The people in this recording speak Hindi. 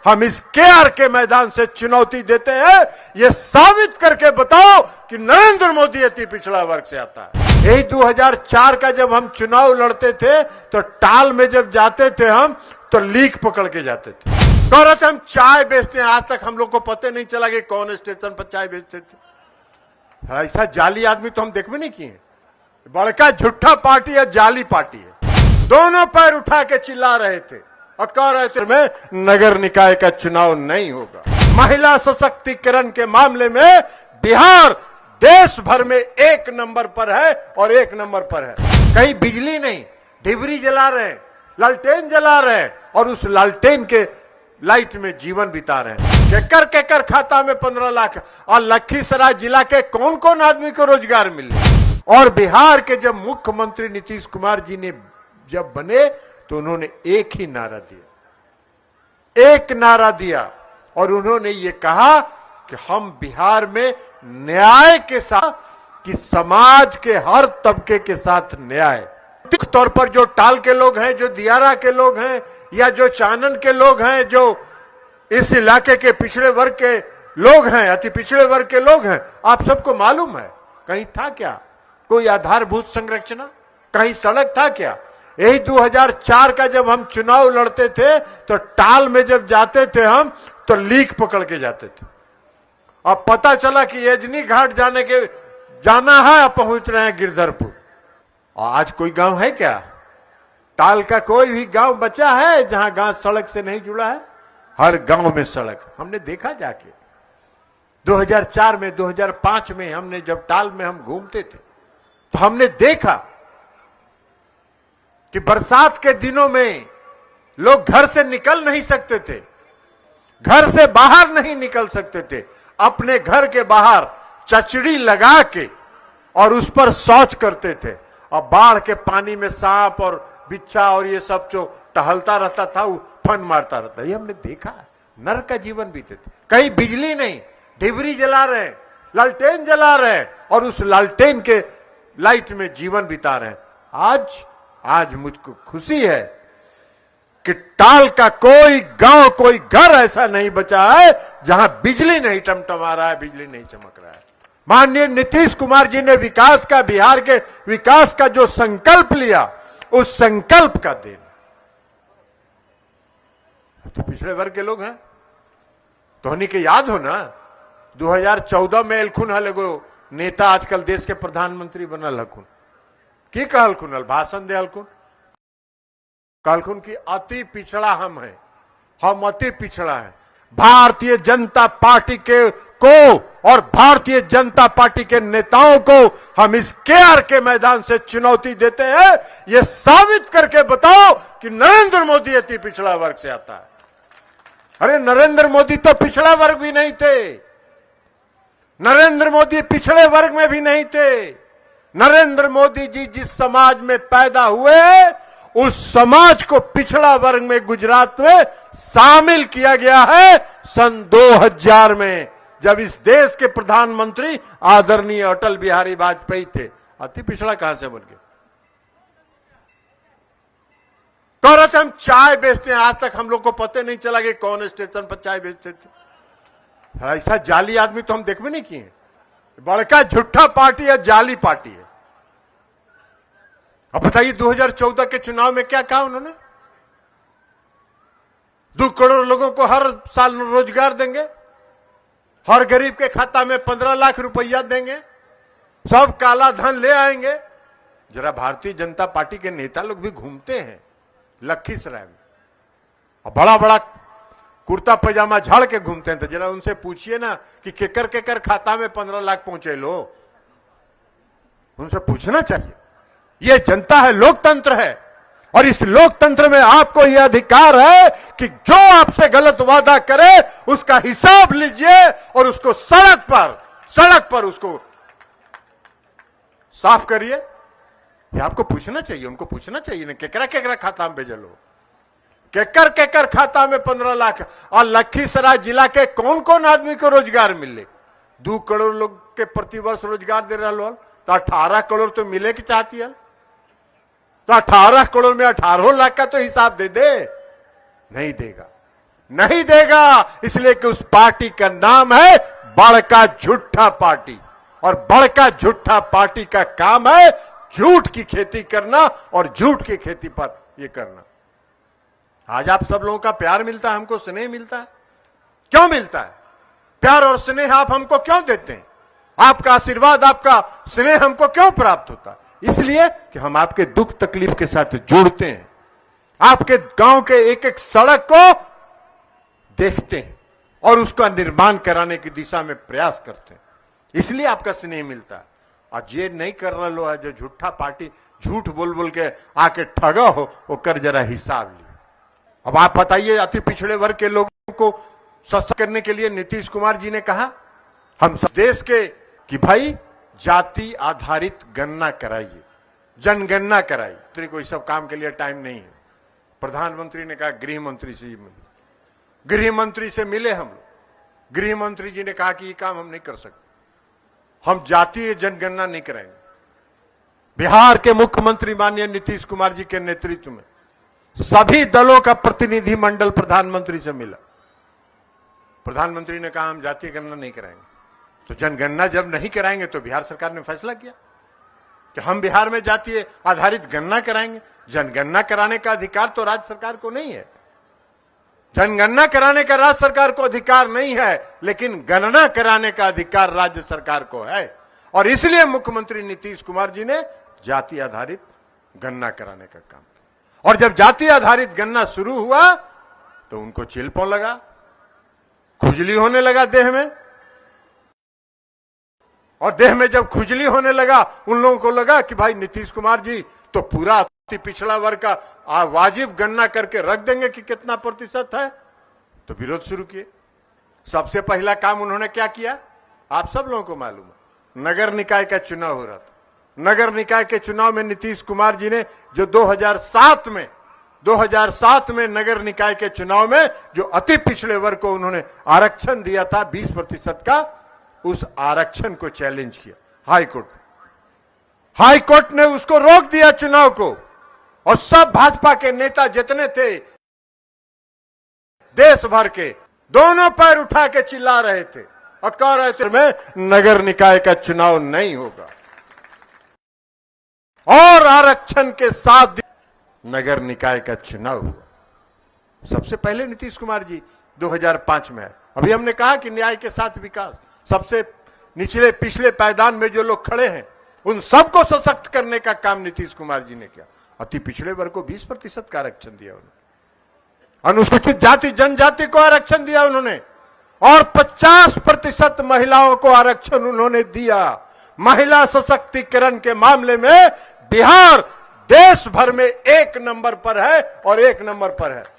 हम इस केआर के मैदान से चुनौती देते हैं, ये साबित करके बताओ कि नरेंद्र मोदी अति पिछड़ा वर्ग से आता है। यही 2004 का जब हम चुनाव लड़ते थे तो टाल में जब जाते थे हम तो लीक पकड़ के जाते थे। कह रहे थे हम चाय बेचते हैं, आज तक हम लोग को पता नहीं चला कि कौन स्टेशन पर चाय बेचते थे। ऐसा जाली आदमी तो हम देखबे नहीं किए। बड़का झूठा पार्टी है, जाली पार्टी है। दोनों पैर उठा के चिल्ला रहे थे और कह रहे थे में नगर निकाय का चुनाव नहीं होगा। महिला सशक्तिकरण के मामले में बिहार देश भर में 1 नंबर पर है और 1 नंबर पर है। कहीं बिजली नहीं, डिबरी जला रहे हैं, लालटेन जला रहे हैं और उस लालटेन के लाइट में जीवन बिता रहे हैं। केकर खाता में 15 लाख और लखीसराय जिला के कौन कौन आदमी को रोजगार मिले। और बिहार के जब मुख्यमंत्री नीतीश कुमार जी ने जब बने तो उन्होंने एक ही नारा दिया, और उन्होंने ये कहा कि हम बिहार में न्याय के साथ, कि समाज के हर तबके के साथ न्याय। तौर पर जो टाल के लोग हैं, जो दियारा के लोग हैं या जो चानन के लोग हैं, जो इस इलाके के पिछड़े वर्ग के लोग हैं, अति पिछड़े वर्ग के लोग हैं, आप सबको मालूम है कहीं था क्या कोई आधारभूत संरचना, कहीं सड़क था क्या। यही 2004 का जब हम चुनाव लड़ते थे तो टाल में जब जाते थे हम तो लीक पकड़ के जाते थे। अब पता चला कि यजनी घाट जाना है, अब पहुंच रहे हैं गिरधरपुर। और आज कोई गांव है क्या, टाल का कोई भी गांव बचा है जहां गांव सड़क से नहीं जुड़ा है? हर गांव में सड़क। हमने देखा जाके 2004 में 2005 में हमने जब टाल में हम घूमते थे तो हमने देखा कि बरसात के दिनों में लोग घर से निकल नहीं सकते थे, घर से बाहर नहीं निकल सकते थे। अपने घर के बाहर चचड़ी लगा के और उस पर शौच करते थे, और बाढ़ के पानी में सांप और बिच्छा और ये सब जो टहलता रहता था वो फन मारता रहता। ये हमने देखा, नरक का जीवन बीते थे। कहीं बिजली नहीं, डिबरी जला रहे हैं, लालटेन जला रहे हैं और उस लालटेन के लाइट में जीवन बिता रहे हैं। आज मुझको खुशी है कि टाल का कोई गांव, कोई घर ऐसा नहीं बचा है जहां बिजली नहीं टमटमा रहा है, बिजली नहीं चमक रहा है। माननीय नीतीश कुमार जी ने विकास का, बिहार के विकास का जो संकल्प लिया, उस संकल्प का देन तो पिछड़े वर्ग के लोग हैं। तो उन्हीं के याद हो ना 2014 में एलखुन हल एगो नेता आजकल देश के प्रधानमंत्री बनल हकुन, की कहलखुन हल, भाषण दे हलखुन, कहलखुन की अति पिछड़ा हम हैं, हम अति पिछड़ा हैं। भारतीय जनता पार्टी को और भारतीय जनता पार्टी के नेताओं को हम इस केआर के मैदान से चुनौती देते हैं, ये साबित करके बताओ कि नरेंद्र मोदी अति पिछड़ा वर्ग से आता है। अरे नरेंद्र मोदी तो पिछड़ा वर्ग भी नहीं थे, नरेंद्र मोदी पिछड़े वर्ग में भी नहीं थे। नरेंद्र मोदी जी जिस समाज में पैदा हुए उस समाज को पिछड़ा वर्ग में गुजरात में शामिल किया गया है सन 2000 में, जब इस देश के प्रधानमंत्री आदरणीय अटल बिहारी वाजपेयी थे। अति पिछड़ा कहां से बन गए। कह रहे थे हम चाय बेचते हैं, आज तक हम लोग को पता नहीं चला कि कौन स्टेशन पर चाय बेचते थे। ऐसा जाली आदमी तो हम देखबे नहीं किए। बड़का झूठा पार्टी है, जाली पार्टी है। अब बताइए 2014 के चुनाव में क्या कहा उन्होंने, 2 करोड़ लोगों को हर साल रोजगार देंगे, हर गरीब के खाता में 15 लाख रुपया देंगे, सब काला धन ले आएंगे। जरा भारतीय जनता पार्टी के नेता लोग भी घूमते हैं लखीसराय में और बड़ा बड़ा कुर्ता पैजामा झाड़ के घूमते हैं, तो जरा उनसे पूछिए ना कि केकर खाता में 15 लाख पहुंचे लो, उनसे पूछना चाहिए। ये जनता है, लोकतंत्र है, और इस लोकतंत्र में आपको यह अधिकार है कि जो आपसे गलत वादा करे उसका हिसाब लीजिए और उसको सड़क पर उसको साफ करिए। ये आपको पूछना चाहिए, उनको पूछना चाहिए ना केकरा खाता में भेजल हो, केकर खाता में 15 लाख। और लखीसराय जिला के कौन कौन आदमी को रोजगार मिले, 2 करोड़ लोग के प्रतिवर्ष रोजगार दे रहा हो, तो 18 करोड़ तो मिले की चाहती है, तो 18 करोड़ में 18 लाख का तो हिसाब दे दे, नहीं देगा। नहीं देगा, इसलिए कि उस पार्टी का नाम है बड़का झूठा पार्टी, और बड़का झूठा पार्टी का काम है झूठ की खेती करना और झूठ की खेती पर यह करना। आज आप सब लोगों का प्यार मिलता है, हमको स्नेह मिलता है। क्यों मिलता है? प्यार और स्नेह आप हमको क्यों देते हैं? आपका आशीर्वाद, आपका स्नेह हमको क्यों प्राप्त होता है? इसलिए कि हम आपके दुख तकलीफ के साथ जुड़ते हैं, आपके गांव के एक एक सड़क को देखते हैं और उसका निर्माण कराने की दिशा में प्रयास करते हैं, इसलिए आपका स्नेह मिलता है। आज ये नहीं कर रहा लो है जो झूठा पार्टी झूठ बोल बोल के आके ठगा हो, वो कर जरा हिसाब लिया। अब आप बताइए, अति पिछड़े वर्ग के लोगों को सशक्त करने के लिए नीतीश कुमार जी ने कहा हम सब देश के कि भाई जाति आधारित गणना कराइए, जनगणना कराइए। तो कोई सब काम के लिए टाइम नहीं है। प्रधानमंत्री ने कहा गृह मंत्री से मिले, गृह मंत्री से मिले हम लोग। गृह मंत्री जी ने कहा कि ये काम हम नहीं कर सकते, हम जातीय जनगणना नहीं कराएंगे। बिहार के मुख्यमंत्री माननीय नीतीश कुमार जी के नेतृत्व में सभी दलों का प्रतिनिधि मंडल प्रधानमंत्री से मिला। प्रधानमंत्री ने कहा हम जातीय गणना नहीं कराएंगे। तो जनगणना जब नहीं कराएंगे तो बिहार सरकार ने फैसला किया कि हम बिहार में जातीय आधारित गणना कराएंगे। जनगणना कराने का अधिकार तो राज्य सरकार को नहीं है, जनगणना कराने का राज्य सरकार को अधिकार नहीं है, लेकिन गणना कराने का अधिकार राज्य सरकार को है। और इसलिए मुख्यमंत्री नीतीश कुमार जी ने जाति आधारित गणना कराने का काम किया। और जब जाति आधारित गणना शुरू हुआ तो उनको चिलपों लगा, खुजली होने लगा देह में, और देह में जब खुजली होने लगा उन लोगों को लगा कि भाई नीतीश कुमार जी तो पूरा अति पिछड़ा वर्ग का वाजिब गणना करके रख देंगे कि कितना प्रतिशत है। तो विरोध शुरू किए। सबसे पहला काम उन्होंने क्या किया, आप सब लोगों को मालूम है, नगर निकाय का चुनाव हो रहा था। नगर निकाय के चुनाव में नीतीश कुमार जी ने जो 2007 में नगर निकाय के चुनाव में जो अति पिछड़े वर्ग को उन्होंने आरक्षण दिया था 20% का, उस आरक्षण को चैलेंज किया हाई कोर्ट ने उसको रोक दिया चुनाव को। और सब भाजपा के नेता जितने थे देश भर के, दोनों पैर उठा के चिल्ला रहे थे और कह रहे थे में नगर निकाय का चुनाव नहीं होगा। और आरक्षण के साथ नगर निकाय का चुनाव हुआ। सबसे पहले नीतीश कुमार जी 2005 में आए। अभी हमने कहा कि न्याय के साथ विकास, सबसे निचले पिछले पायदान में जो लोग खड़े हैं उन सबको सशक्त करने का काम नीतीश कुमार जी ने किया। अति पिछड़े वर्ग को 20% का आरक्षण दिया उन्होंने, अनुसूचित जाति जनजाति को आरक्षण दिया उन्होंने, और 50% महिलाओं को आरक्षण उन्होंने दिया। महिला सशक्तिकरण के मामले में बिहार देश भर में 1 नंबर पर है और 1 नंबर पर है।